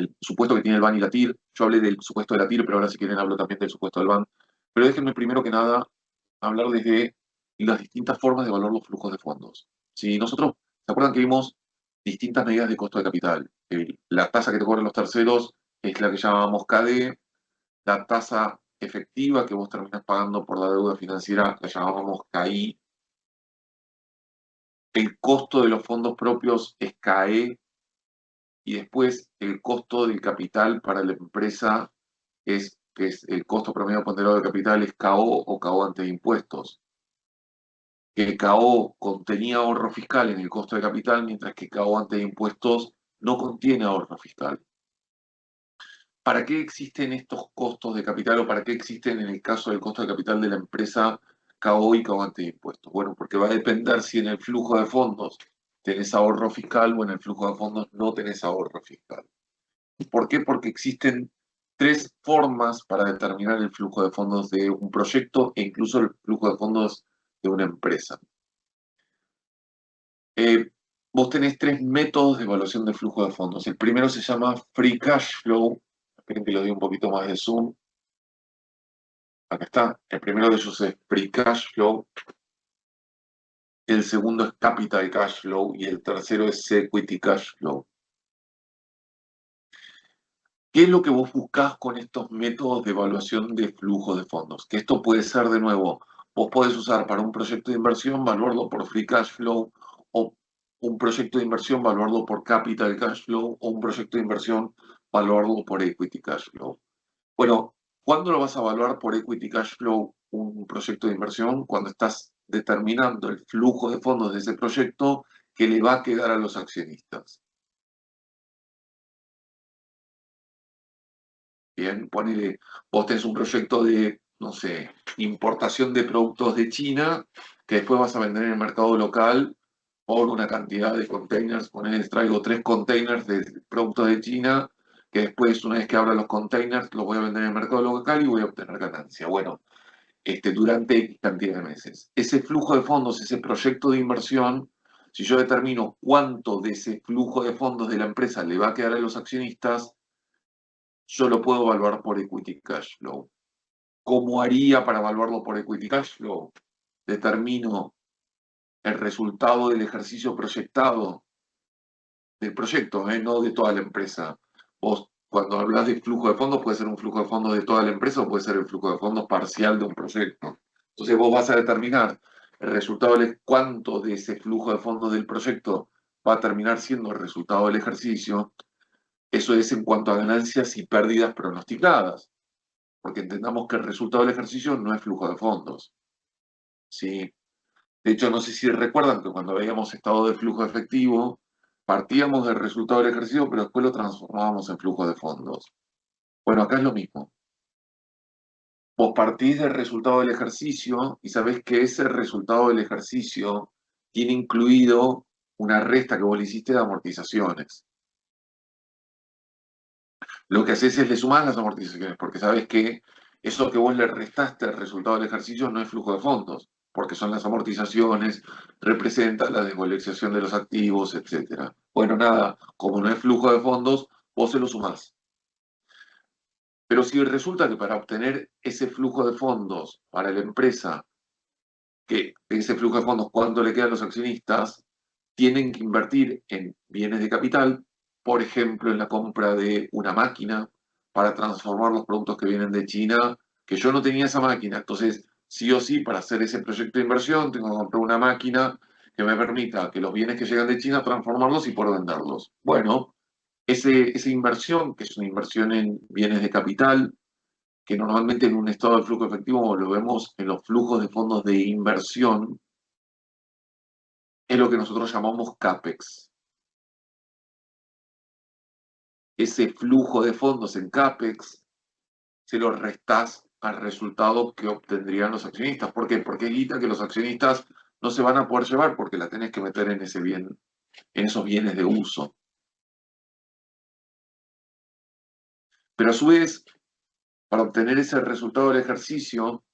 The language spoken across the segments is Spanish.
el supuesto que tiene el BAN y la TIR. Yo hablé del supuesto de la TIR, pero ahora si quieren hablo también del supuesto del BAN. Pero déjenme primero que nada hablarles de las distintas formas de evaluar los flujos de fondos. Si nosotros, ¿se acuerdan que vimos distintas medidas de costo de capital? La tasa que te cobran los terceros es la que llamamos KD, la tasa efectiva que vos terminás pagando por la deuda financiera la llamábamos KI, el costo de los fondos propios es KE, y después el costo del capital para la empresa que es el costo promedio ponderado de capital, es KO o KO antes de impuestos. Que KO contenía ahorro fiscal en el costo de capital, mientras que KO antes de impuestos no contiene ahorro fiscal. ¿Para qué existen estos costos de capital o para qué existen en el caso del costo de capital de la empresa KO y KO antes de impuestos? Bueno, porque va a depender si en el flujo de fondos tenés ahorro fiscal o en el flujo de fondos no tenés ahorro fiscal. ¿Por qué? Porque existen tres formas para determinar el flujo de fondos de un proyecto e incluso el flujo de fondos de una empresa. Vos tenés tres métodos de evaluación de flujo de fondos. El primero se llama Free Cash Flow. Esperen que lo dé un poquito más de zoom. Acá está. El primero de ellos es Free Cash Flow. El segundo es Capital Cash Flow. Y el tercero es Equity Cash Flow. ¿Qué es lo que vos buscás con estos métodos de evaluación de flujo de fondos? Que esto puede ser, de nuevo, vos podés usar para un proyecto de inversión, valuarlo por Free Cash Flow, o un proyecto de inversión, valuarlo por Capital Cash Flow, o un proyecto de inversión, valuarlo por Equity Cash Flow. Bueno, ¿cuándo lo vas a evaluar por Equity Cash Flow un proyecto de inversión? Cuando estás determinando el flujo de fondos de ese proyecto que le va a quedar a los accionistas. Bien, ponele, vos tenés un proyecto de, no sé, importación de productos de China que después vas a vender en el mercado local por una cantidad de containers. Ponele, traigo 3 containers de productos de China que después, una vez que abra los containers, los voy a vender en el mercado local y voy a obtener ganancia. Bueno, durante X cantidad de meses. Ese flujo de fondos, ese proyecto de inversión, si yo determino cuánto de ese flujo de fondos de la empresa le va a quedar a los accionistas, yo lo puedo evaluar por Equity Cash Flow. ¿Cómo haría para evaluarlo por Equity Cash Flow? Determino el resultado del ejercicio proyectado del proyecto, no de toda la empresa. Vos, cuando hablas de flujo de fondos, puede ser un flujo de fondos de toda la empresa o puede ser el flujo de fondos parcial de un proyecto. Entonces vos vas a determinar el resultado de cuánto de ese flujo de fondos del proyecto va a terminar siendo el resultado del ejercicio. Eso es en cuanto a ganancias y pérdidas pronosticadas, porque entendamos que el resultado del ejercicio no es flujo de fondos. ¿Sí? De hecho, no sé si recuerdan que cuando veíamos estado de flujo efectivo, partíamos del resultado del ejercicio, pero después lo transformábamos en flujo de fondos. Bueno, acá es lo mismo. Vos partís del resultado del ejercicio y sabés que ese resultado del ejercicio tiene incluido una resta que vos le hiciste de amortizaciones. Lo que haces es le sumás las amortizaciones, porque sabes que eso que vos le restaste al resultado del ejercicio no es flujo de fondos, porque son las amortizaciones, representan la desvalorización de los activos, etc. Bueno, nada, como no es flujo de fondos, vos se lo sumás. Pero si resulta que para obtener ese flujo de fondos para la empresa, que ese flujo de fondos, cuánto le queda a los accionistas, tienen que invertir en bienes de capital, por ejemplo, en la compra de una máquina para transformar los productos que vienen de China, que yo no tenía esa máquina. Entonces, sí o sí, para hacer ese proyecto de inversión, tengo que comprar una máquina que me permita que los bienes que llegan de China transformarlos y poder venderlos. Bueno, esa inversión, que es una inversión en bienes de capital, que normalmente en un estado de flujo efectivo lo vemos en los flujos de fondos de inversión, es lo que nosotros llamamos CAPEX. Ese flujo de fondos en CAPEX se lo restás al resultado que obtendrían los accionistas. ¿Por qué? Porque es guita que los accionistas no se van a poder llevar porque la tenés que meter en ese bien, en esos bienes de uso. Pero a su vez, para obtener ese resultado del ejercicio,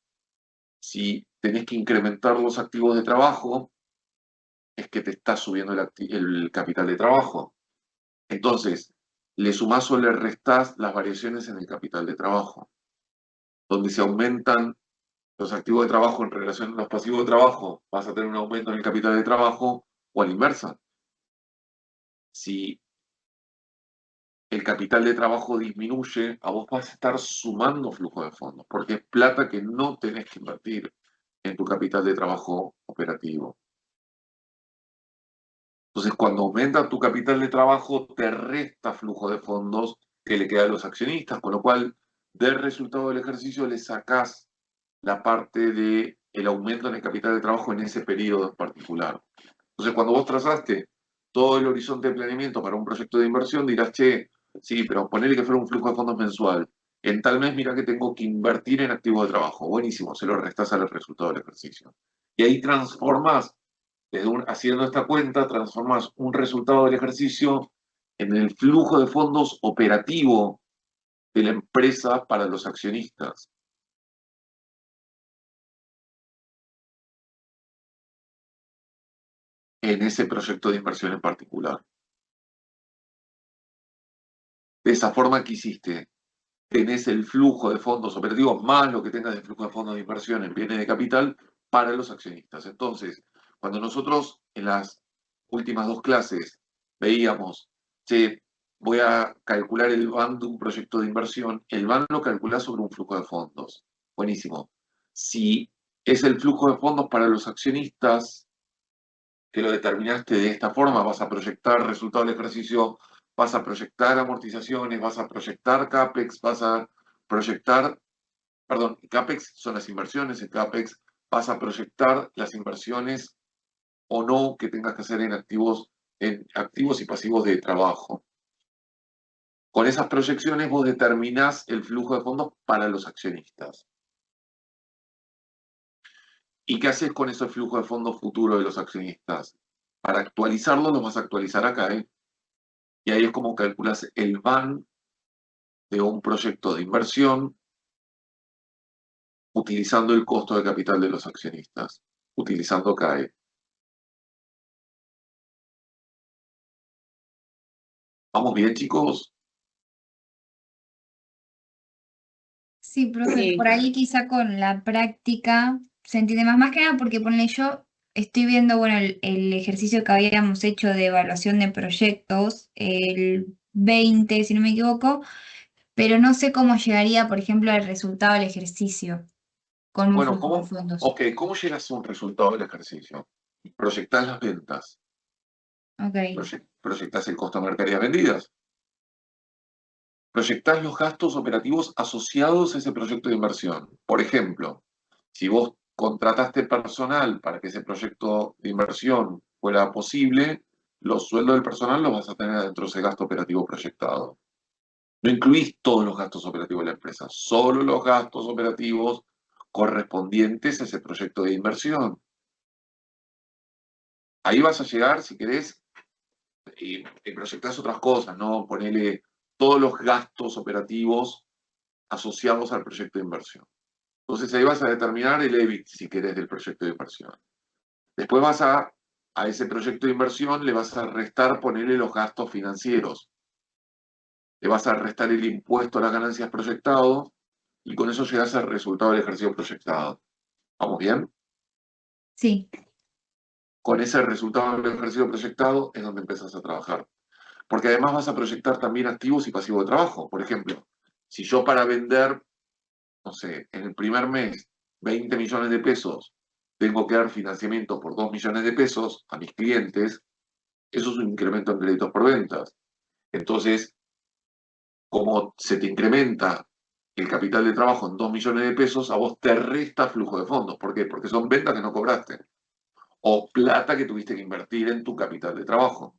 si tenés que incrementar los activos de trabajo, es que te está subiendo el capital de trabajo. Entonces, le sumás o le restás las variaciones en el capital de trabajo. Donde se aumentan los activos de trabajo en relación a los pasivos de trabajo, vas a tener un aumento en el capital de trabajo, o a la inversa. Si el capital de trabajo disminuye, a vos vas a estar sumando flujo de fondos, porque es plata que no tenés que invertir en tu capital de trabajo operativo. Entonces, cuando aumenta tu capital de trabajo, te resta flujo de fondos que le queda a los accionistas, con lo cual del resultado del ejercicio le sacás la parte del aumento en el capital de trabajo en ese periodo en particular. Entonces, cuando vos trazaste todo el horizonte de planeamiento para un proyecto de inversión, dirás, che, sí, pero ponele que fuera un flujo de fondos mensual. En tal mes, mira que tengo que invertir en activos de trabajo. Buenísimo, se lo restás al resultado del ejercicio. Y ahí transformás, haciendo esta cuenta, transformás un resultado del ejercicio en el flujo de fondos operativo de la empresa para los accionistas, en ese proyecto de inversión en particular. De esa forma que hiciste, tenés el flujo de fondos operativos más lo que tengas de flujo de fondos de inversión en bienes de capital para los accionistas. Entonces, cuando nosotros en las últimas dos clases veíamos, che, voy a calcular el BAN de un proyecto de inversión, el BAN lo calculás sobre un flujo de fondos. Buenísimo. Si es el flujo de fondos para los accionistas, que lo determinaste de esta forma, vas a proyectar resultado del ejercicio, vas a proyectar amortizaciones, vas a proyectar CAPEX, vas a proyectar, perdón, CAPEX son las inversiones, en CAPEX vas a proyectar las inversiones o no que tengas que hacer en activos y pasivos de trabajo. Con esas proyecciones vos determinás el flujo de fondos para los accionistas. ¿Y qué haces con ese flujo de fondos futuro de los accionistas? Para actualizarlo, lo vas a actualizar acá, ¿eh? Y ahí es como calculas el BAN de un proyecto de inversión utilizando el costo de capital de los accionistas, utilizando CAE. ¿Vamos bien, chicos? Sí, profe, Sí. por ahí quizá con la práctica se entiende más que nada porque ponle yo, estoy viendo, bueno, el ejercicio que habíamos hecho de evaluación de proyectos, el 20 si no me equivoco, pero no sé cómo llegaría, por ejemplo, al resultado del ejercicio con un Bueno, flujo de fondos. ¿cómo llegas a un resultado del ejercicio? Proyectás las ventas, Ok, proyectás el costo de mercaderías vendidas, proyectás los gastos operativos asociados a ese proyecto de inversión. Por ejemplo, si vos contrataste personal para que ese proyecto de inversión fuera posible, los sueldos del personal los vas a tener dentro de ese gasto operativo proyectado. No incluís todos los gastos operativos de la empresa, solo los gastos operativos correspondientes a ese proyecto de inversión. Ahí vas a llegar, si querés, y proyectás otras cosas, ¿no? Ponele todos los gastos operativos asociados al proyecto de inversión. Entonces ahí vas a determinar el EBIT, si querés, del proyecto de inversión. Después a ese proyecto de inversión le vas a restar, ponerle los gastos financieros. Le vas a restar el impuesto a las ganancias proyectado y con eso llegas al resultado del ejercicio proyectado. ¿Vamos bien? sí, Con ese resultado del ejercicio proyectado es donde empiezas a trabajar. Porque además vas a proyectar también activos y pasivos de trabajo. Por ejemplo, si yo para vender, no sé, en el primer mes 20 millones de pesos, tengo que dar financiamiento por 2 millones de pesos a mis clientes, eso es un incremento en créditos por ventas. Entonces, como se te incrementa el capital de trabajo en 2 millones de pesos, a vos te resta flujo de fondos. ¿Por qué? Porque son ventas que no cobraste o plata que tuviste que invertir en tu capital de trabajo.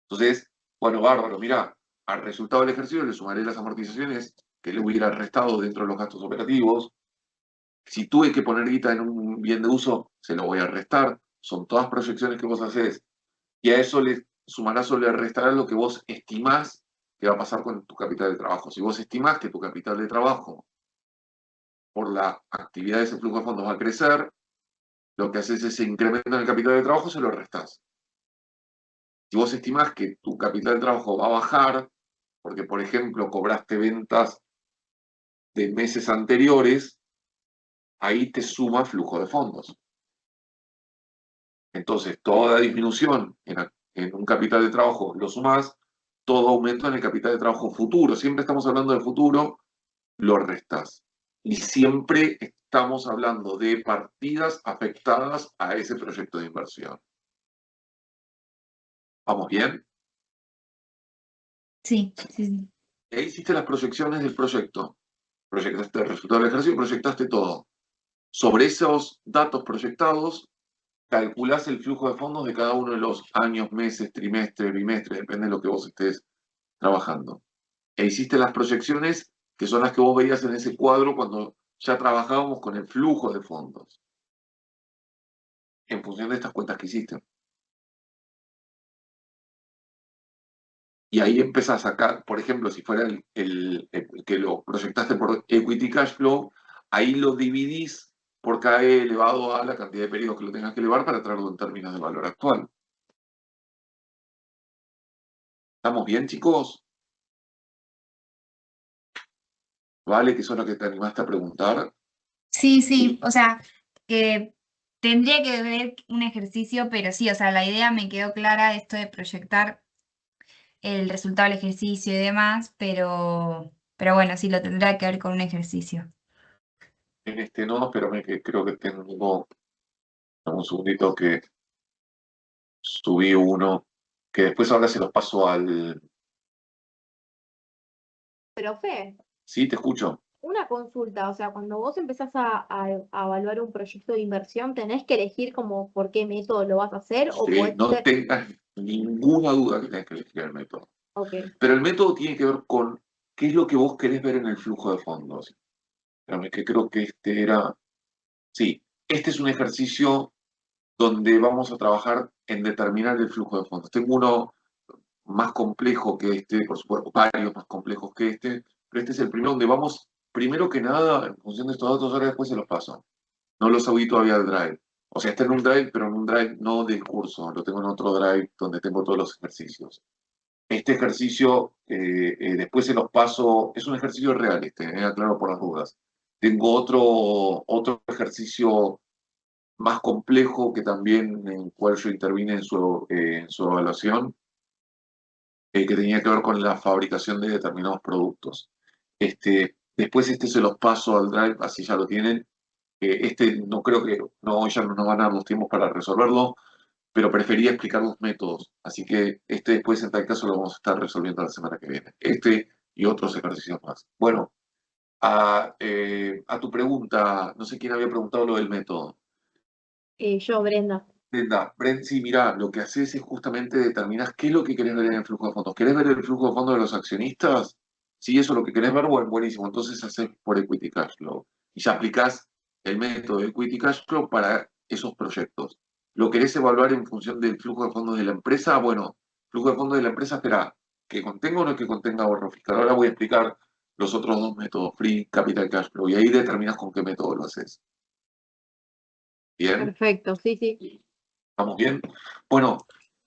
Entonces, bueno, bárbaro, mira, al resultado del ejercicio le sumaré las amortizaciones que le hubiera restado dentro de los gastos operativos. Si tuve que poner guita en un bien de uso, se lo voy a restar. Son todas proyecciones que vos hacés. Y a eso le sumarás o le restarás lo que vos estimás que va a pasar con tu capital de trabajo. Si vos estimás que tu capital de trabajo por la actividad de ese flujo de fondos va a crecer, lo que haces es ese incremento en el capital de trabajo, se lo restás. Si vos estimás que tu capital de trabajo va a bajar, porque, por ejemplo, cobraste ventas de meses anteriores, ahí te suma flujo de fondos. Entonces, toda disminución en un capital de trabajo lo sumás, todo aumento en el capital de trabajo futuro. Siempre estamos hablando de futuro, lo restás. Y siempre estamos hablando de partidas afectadas a ese proyecto de inversión. ¿Vamos bien? Sí, sí, sí. Y ahí hiciste las proyecciones del proyecto. Proyectaste el resultado del ejercicio, proyectaste todo. Sobre esos datos proyectados, calculás el flujo de fondos de cada uno de los años, meses, trimestres, bimestres, depende de lo que vos estés trabajando. E hiciste las proyecciones que son las que vos veías en ese cuadro cuando ya trabajábamos con el flujo de fondos, en función de estas cuentas que hiciste. Y ahí empezás a sacar, por ejemplo, si fuera el que lo proyectaste por equity cash flow, ahí lo dividís por KE elevado a la cantidad de periodos que lo tengas que elevar para traerlo en términos de valor actual. ¿Estamos bien, chicos? ¿Vale? Que eso es lo que te animaste a preguntar. Sí, sí, o sea, que tendría que ver un ejercicio, pero sí, o sea, la idea me quedó clara, esto de proyectar el resultado del ejercicio y demás, pero bueno, sí, lo tendrá que ver con un ejercicio. En este no, espérame que creo que tengo un segundito que subí uno, que después ahora se los paso al... Profe, Sí, te escucho. una consulta, o sea, cuando vos empezás a evaluar un proyecto de inversión, ¿tenés que elegir como por qué método lo vas a hacer o Sí, podés no ser... tengas ninguna duda que tengas que elegir el método. Ok, Pero el método tiene que ver con qué es lo que vos querés ver en el flujo de fondos. Espérame, que creo que este era... Sí, este es un ejercicio donde vamos a trabajar en determinar el flujo de fondos. Tengo uno más complejo que este, por supuesto, varios más complejos que este, pero este es el primero donde vamos, primero que nada, en función de estos datos, ahora después se los paso. No los subí todavía al Drive. O sea, está en un Drive, pero en un Drive no del curso, lo tengo en otro Drive donde tengo todos los ejercicios. Este ejercicio, después se los paso, es un ejercicio real este, aclaro por las dudas. Tengo otro ejercicio más complejo que también en el cual yo intervine en su evaluación, que tenía que ver con la fabricación de determinados productos. Después este se los paso al Drive, así ya lo tienen. Este no creo que, no, ya no nos van a dar los tiempos para resolverlo, pero prefería explicar los métodos. Así que este después en tal caso lo vamos a estar resolviendo la semana que viene. Este y otros ejercicios más. Bueno, a tu pregunta, no sé quién había preguntado lo del método. yo, Brenda. Brenda, sí, mira, lo que haces es justamente determinas qué es lo que querés ver en el flujo de fondos. ¿Querés ver el flujo de fondos de los accionistas? Si eso es lo que querés ver, bueno, buenísimo. Entonces haces por equity cash flow. Y ya aplicás el método de equity cash flow para esos proyectos. ¿Lo querés evaluar en función del flujo de fondos de la empresa? Bueno, flujo de fondos de la empresa, espera, que contenga o no que contenga ahorro fiscal. Ahora voy a explicar los otros dos métodos, Free Capital Cash Flow, y ahí determinas con qué método lo haces. ¿Bien? Perfecto, sí, sí. ¿Estamos bien? Bueno,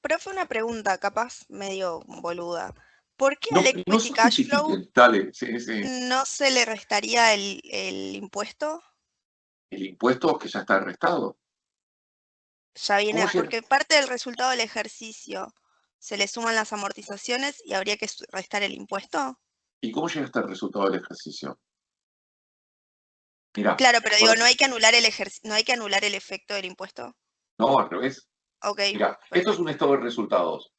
Profe, una pregunta, capaz medio boluda. ¿Por qué al no equity se cash flow justifiquen, dale, sí, sí. no se le restaría el impuesto? El impuesto que ya está restado. Ya viene, ¿Cómo llega? porque parte del resultado del ejercicio se le suman las amortizaciones y habría que restar el impuesto. ¿Y cómo llega hasta el resultado del ejercicio? Mira, Claro, pero digo, no hay que anular no hay que anular el efecto del impuesto. no, al revés. Ok, Mira, esto es perfecto. un estado de resultados,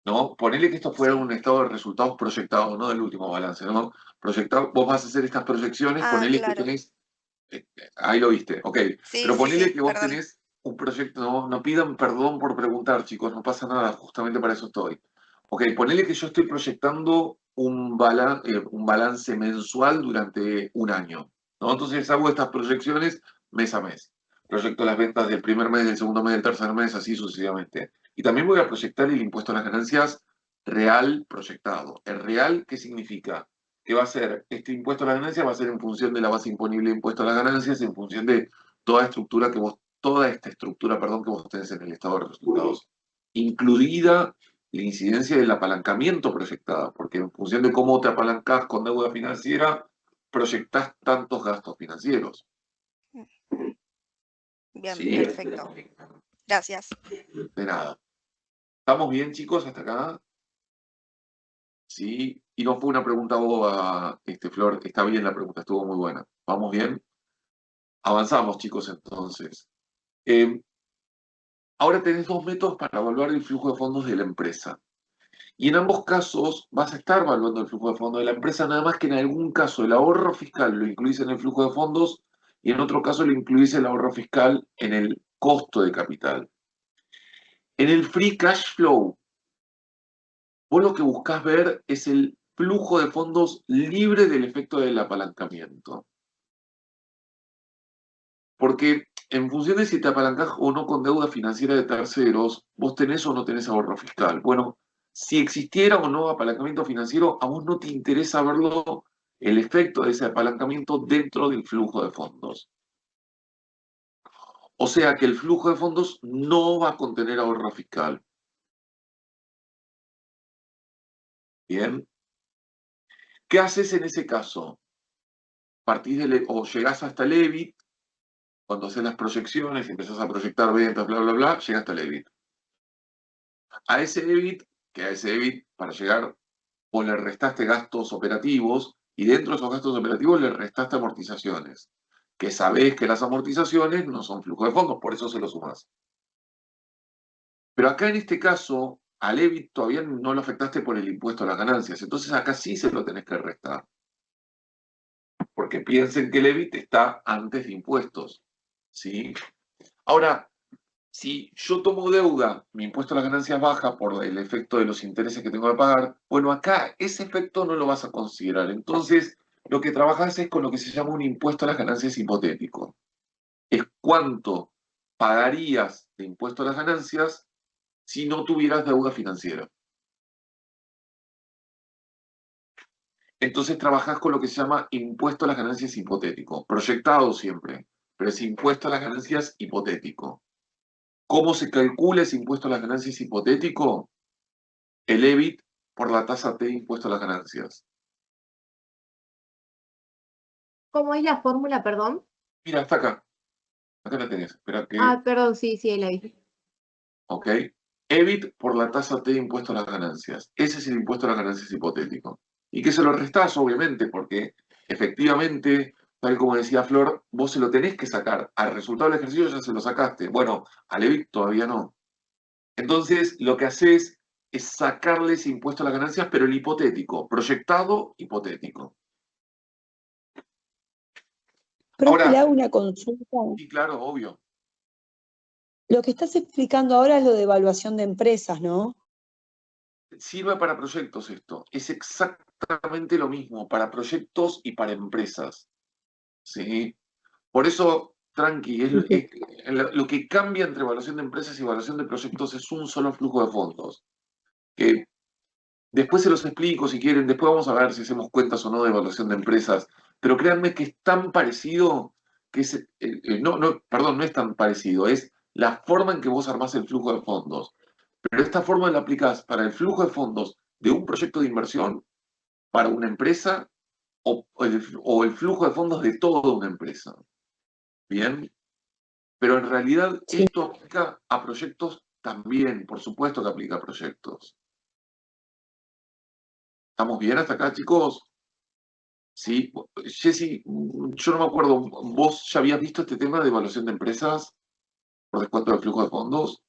¿no? Ponele que esto fuera Sí. un estado de resultados proyectado, no del último balance, ¿no? Proyectado, vos vas a hacer estas proyecciones, Ah, ponele que claro. tenés, ahí lo viste, ok, Sí, pero sí, ponele sí, que vos perdón. tenés un proyecto, no pidan perdón por preguntar, chicos, no pasa nada, justamente para eso estoy. Ok, ponele que yo estoy proyectando un balance mensual durante un año, ¿no? Entonces hago estas proyecciones mes a mes. Proyecto las ventas del primer mes, del segundo mes, del tercer mes, así sucesivamente. Y también voy a proyectar el impuesto a las ganancias real proyectado. ¿El real qué significa? Que va a ser, este impuesto a las ganancias va a ser en función de la base imponible de impuesto a las ganancias, en función de toda esta estructura, perdón, que vos tenés en el estado de resultados, incluida la incidencia del apalancamiento proyectada, porque en función de cómo te apalancás con deuda financiera, proyectás tantos gastos financieros. Bien, ¿Sí? perfecto. Gracias. De nada. ¿Estamos bien, chicos, hasta acá? Sí. Y no fue una pregunta boba, Flor. Está bien la pregunta, estuvo muy buena. ¿Vamos bien? Avanzamos, chicos, entonces. Ahora tenés dos métodos para evaluar el flujo de fondos de la empresa. Y en ambos casos vas a estar evaluando el flujo de fondos de la empresa, nada más que en algún caso el ahorro fiscal lo incluís en el flujo de fondos y en otro caso lo incluís el ahorro fiscal en el costo de capital. En el free cash flow, vos lo que buscás ver es el flujo de fondos libre del efecto del apalancamiento. Porque en función de si te apalancás o no con deuda financiera de terceros, vos tenés o no tenés ahorro fiscal. Bueno, si existiera o no apalancamiento financiero, a vos no te interesa verlo, el efecto de ese apalancamiento dentro del flujo de fondos. O sea que el flujo de fondos no va a contener ahorro fiscal. Bien. ¿Qué haces en ese caso? Partís o llegás hasta el EBIT, cuando haces las proyecciones, empezás a proyectar ventas, bla, bla, bla, llega hasta el EBIT. A ese EBIT, para llegar, vos le restaste gastos operativos y dentro de esos gastos operativos le restaste amortizaciones, que sabés que las amortizaciones no son flujo de fondos, por eso se lo sumás. Pero acá en este caso, al EBIT todavía no lo afectaste por el impuesto a las ganancias, entonces acá sí se lo tenés que restar. Porque piensen que el EBIT está antes de impuestos, ¿sí? Ahora, si yo tomo deuda, mi impuesto a las ganancias baja por el efecto de los intereses que tengo que pagar, bueno, acá ese efecto no lo vas a considerar. Entonces, lo que trabajas es con lo que se llama un impuesto a las ganancias hipotético. Es cuánto pagarías de impuesto a las ganancias si no tuvieras deuda financiera. Entonces trabajas con lo que se llama impuesto a las ganancias hipotético, proyectado siempre, pero es impuesto a las ganancias hipotético. ¿Cómo se calcula ese impuesto a las ganancias hipotético? El EBIT por la tasa T de impuesto a las ganancias. ¿Cómo es la fórmula, perdón? Mira, está acá. Acá la tenés. Espera que. Ah, perdón, sí, sí, la vi. Ok. EBIT por la tasa T de impuesto a las ganancias. Ese es el impuesto a las ganancias hipotético. Y que se lo restás, obviamente, porque efectivamente, tal como decía Flor, vos se lo tenés que sacar. Al resultado del ejercicio ya se lo sacaste. Bueno, al EBIT todavía no. Entonces, lo que haces es sacarle ese impuesto a las ganancias, pero el hipotético, proyectado hipotético. Profe, le Ahora, hago una consulta. sí, claro, obvio. Lo que estás explicando ahora es lo de evaluación de empresas, ¿no? Sirve para proyectos esto. Es exactamente lo mismo para proyectos y para empresas. ¿Sí? Por eso, tranqui, lo que cambia entre evaluación de empresas y evaluación de proyectos es un solo flujo de fondos. Que después se los explico si quieren, después vamos a ver si hacemos cuentas o no de evaluación de empresas. Pero créanme que es tan parecido que es, perdón, no es tan parecido, es la forma en que vos armás el flujo de fondos. Pero esta forma la aplicás para el flujo de fondos de un proyecto de inversión, para una empresa o el flujo de fondos de toda una empresa. ¿Bien? Pero en realidad Sí. esto aplica a proyectos también, por supuesto que aplica a proyectos. ¿Estamos bien hasta acá, chicos? Sí. Jessy, yo no me acuerdo, ¿vos ya habías visto este tema de evaluación de empresas por descuento de flujo de fondos?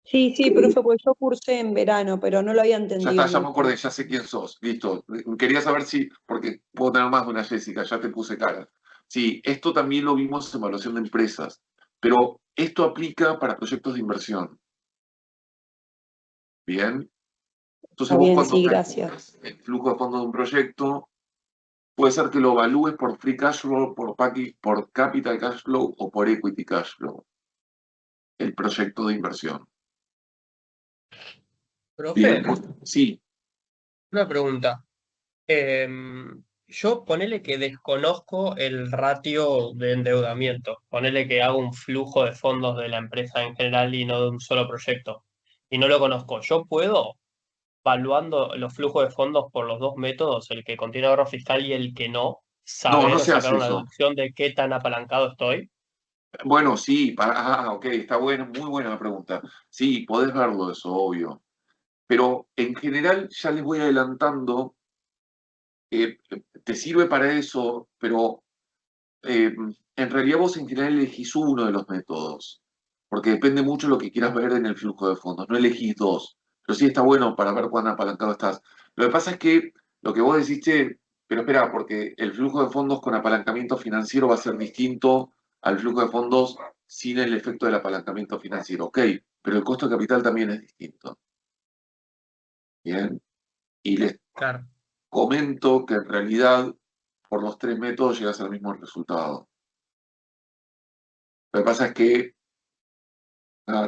Sí, sí, profe, porque yo cursé en verano, pero no lo había Ya entendido está, ya me mucho. acordé, ya sé quién sos. Listo. Quería saber si, porque puedo tener más de una Jessica, ya te puse cara. Sí, esto también lo vimos en evaluación de empresas, pero esto aplica para proyectos de inversión. Bien. Entonces Está vos bien, cuando sí, gracias. calculas el flujo de fondos de un proyecto, puede ser que lo evalúes por free cash flow, por capital cash flow o por equity cash flow, el proyecto de inversión. Profe, Bien, sí, una pregunta. Yo ponele que desconozco el ratio de endeudamiento. Ponele que hago un flujo de fondos de la empresa en general y no de un solo proyecto. y no lo conozco. Yo puedo, evaluando los flujos de fondos por los dos métodos, el que contiene ahorro fiscal y el que no, No, saber no o se sacar hace una eso. deducción de qué tan apalancado estoy. Bueno, sí, ok, está bueno, muy buena la pregunta. Sí, podés verlo eso, obvio. Pero en general ya les voy adelantando, te sirve para eso, pero en realidad vos en general elegís uno de los métodos, porque depende mucho de lo que quieras ver en el flujo de fondos, no elegís dos, pero sí está bueno para ver cuán apalancado estás. Lo que pasa es que lo que vos deciste, pero espera, porque el flujo de fondos con apalancamiento financiero va a ser distinto al flujo de fondos sin el efecto del apalancamiento financiero, ok, pero el costo de capital también es distinto. Bien, y les Claro. comento que en realidad por los tres métodos llegas al mismo resultado. Lo que pasa es que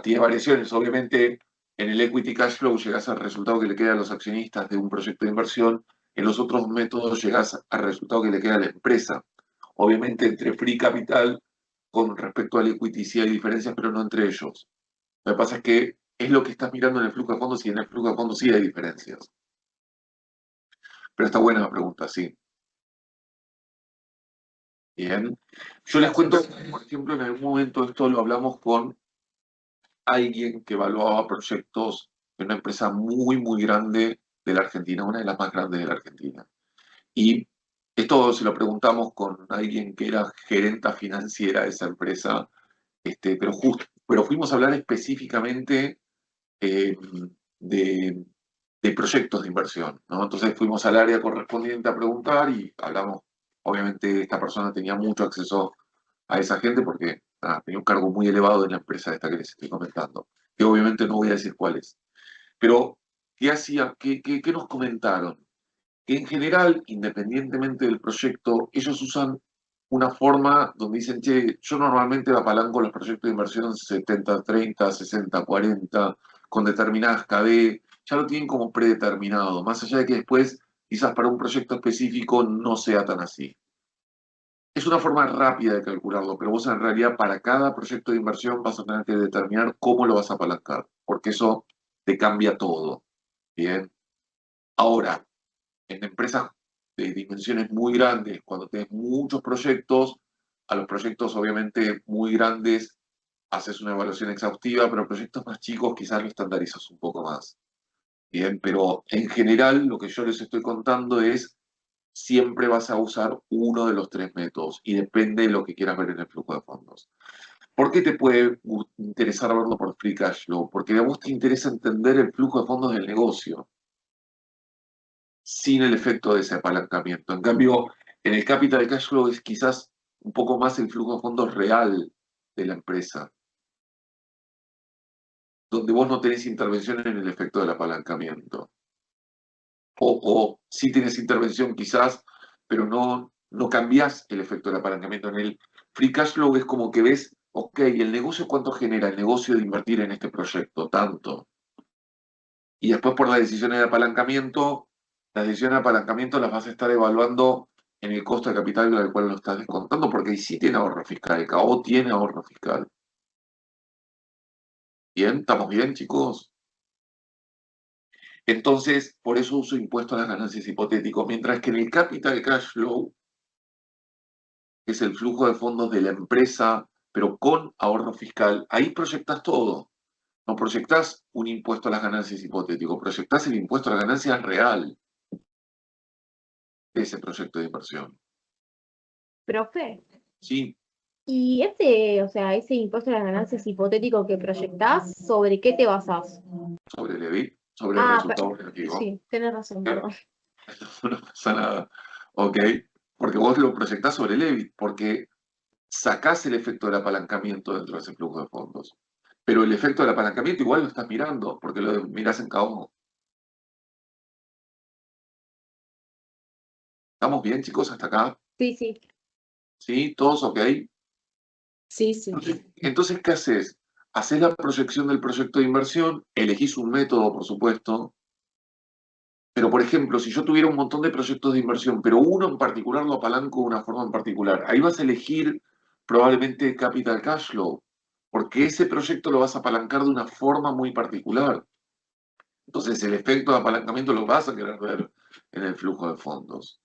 tiene variaciones. Obviamente, en el equity cash flow llegas al resultado que le queda a los accionistas de un proyecto de inversión. En los otros métodos llegas al resultado que le queda a la empresa. Obviamente, entre free capital con respecto al equity sí hay diferencias, pero no entre ellos. Lo que pasa es que es lo que estás mirando en el flujo de fondos y en el flujo de fondos sí hay diferencias. Pero está buena la pregunta, sí. Bien. Yo les cuento, por ejemplo, en algún momento esto lo hablamos con alguien que evaluaba proyectos de una empresa muy, muy grande de la Argentina, una de las más grandes de la Argentina. Y esto se lo preguntamos con alguien que era gerenta financiera de esa empresa, pero fuimos a hablar específicamente eh, de, de proyectos de inversión, ¿no? Entonces fuimos al área correspondiente a preguntar y hablamos, obviamente esta persona tenía mucho acceso a esa gente porque tenía un cargo muy elevado en la empresa esta que les estoy comentando, que obviamente no voy a decir cuál es. Pero, ¿qué hacía? ¿Qué nos comentaron? Que en general, independientemente del proyecto, ellos usan una forma donde dicen, che, yo normalmente apalanco los proyectos de inversión 70-30, 60-40, con determinadas KD, ya lo tienen como predeterminado, más allá de que después, quizás para un proyecto específico, no sea tan así. Es una forma rápida de calcularlo, pero vos en realidad para cada proyecto de inversión vas a tener que determinar cómo lo vas a apalancar, porque eso te cambia todo. Bien. Ahora, en empresas de dimensiones muy grandes, cuando tenés muchos proyectos, a los proyectos obviamente muy grandes haces una evaluación exhaustiva, pero proyectos más chicos quizás lo estandarizas un poco más. Bien, pero en general lo que yo les estoy contando es siempre vas a usar uno de los tres métodos y depende de lo que quieras ver en el flujo de fondos. ¿Por qué te puede interesar verlo por free cash flow? Porque a vos te interesa entender el flujo de fondos del negocio sin el efecto de ese apalancamiento. En cambio, en el capital cash flow es quizás un poco más el flujo de fondos real de la empresa, donde vos no tenés intervención en el efecto del apalancamiento. O sí tienes intervención quizás, pero no cambiás el efecto del apalancamiento. En el free cash flow es como que ves, ok, ¿el negocio cuánto genera el negocio de invertir en este proyecto? Tanto. Y después por las decisiones de apalancamiento, las decisiones de apalancamiento las vas a estar evaluando en el costo de capital al cual lo estás descontando, porque ahí sí tiene ahorro fiscal, el CAO tiene ahorro fiscal. ¿Bien? ¿Estamos bien, chicos? Entonces, por eso uso impuesto a las ganancias hipotético, mientras que en el capital cash flow, que es el flujo de fondos de la empresa, pero con ahorro fiscal, ahí proyectas todo. No proyectás un impuesto a las ganancias hipotético, proyectás el impuesto a las ganancias real de ese proyecto de inversión. Profe, Sí, y ese, o sea, ese impuesto a las ganancias hipotético que proyectás, ¿sobre qué te basás? sobre el EBIT, sobre el Ah, resultado negativo. sí, tenés razón, perdón. No pasa nada. ¿Ok? Porque vos lo proyectás sobre el EBIT, porque sacás el efecto del apalancamiento dentro de ese flujo de fondos. Pero el efecto del apalancamiento igual lo estás mirando, porque lo mirás en cada uno. ¿Estamos bien, chicos, hasta acá? Sí, sí. ¿Sí? ¿Todos ok? Sí, sí. Entonces, ¿qué haces? Haces la proyección del proyecto de inversión, elegís un método, por supuesto, pero por ejemplo, si yo tuviera un montón de proyectos de inversión, pero uno en particular lo apalanco de una forma en particular, ahí vas a elegir probablemente capital cash flow, porque ese proyecto lo vas a apalancar de una forma muy particular. Entonces el efecto de apalancamiento lo vas a querer ver en el flujo de fondos.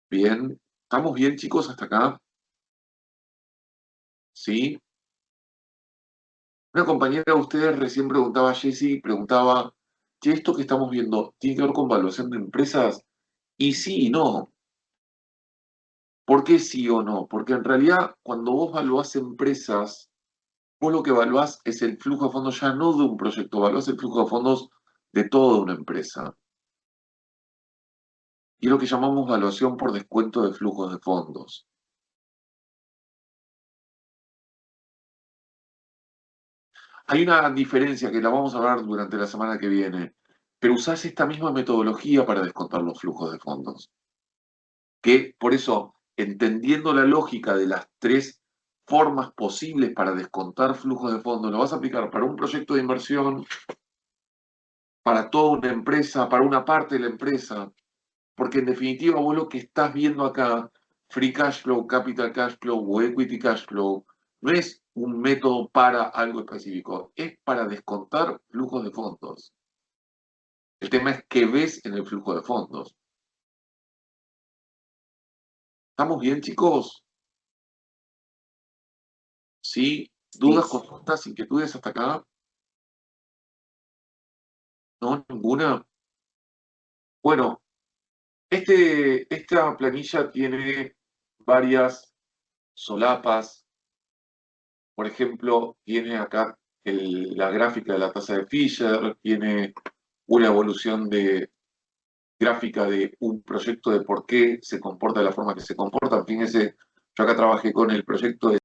Bien, ¿estamos bien, chicos, hasta acá? ¿Sí? Una compañera de ustedes recién preguntaba, Jessy, preguntaba, che, esto que estamos viendo, ¿tiene que ver con evaluación de empresas? Y sí y no. ¿Por qué sí o no? Porque en realidad, cuando vos evaluás empresas, vos lo que evaluás es el flujo de fondos ya no de un proyecto, evaluás el flujo de fondos de toda una empresa. Y es lo que llamamos evaluación por descuento de flujos de fondos. Hay una diferencia que la vamos a hablar durante la semana que viene, pero usás esta misma metodología para descontar los flujos de fondos. Que por eso, entendiendo la lógica de las tres formas posibles para descontar flujos de fondos, lo vas a aplicar para un proyecto de inversión, para toda una empresa, para una parte de la empresa, porque en definitiva vos lo que estás viendo acá, free cash flow, capital cash flow o equity cash flow, no es un método para algo específico, es para descontar flujos de fondos. El tema es qué ves en el flujo de fondos. ¿Estamos bien, chicos? ¿Sí? ¿Dudas, consultas, inquietudes hasta acá? ¿No? ¿Ninguna? Bueno, esta planilla tiene varias solapas. Por ejemplo, tiene acá la gráfica de la tasa de Fisher, tiene una evolución de gráfica de un proyecto de por qué se comporta de la forma que se comporta. Fíjense, yo acá trabajé con el proyecto de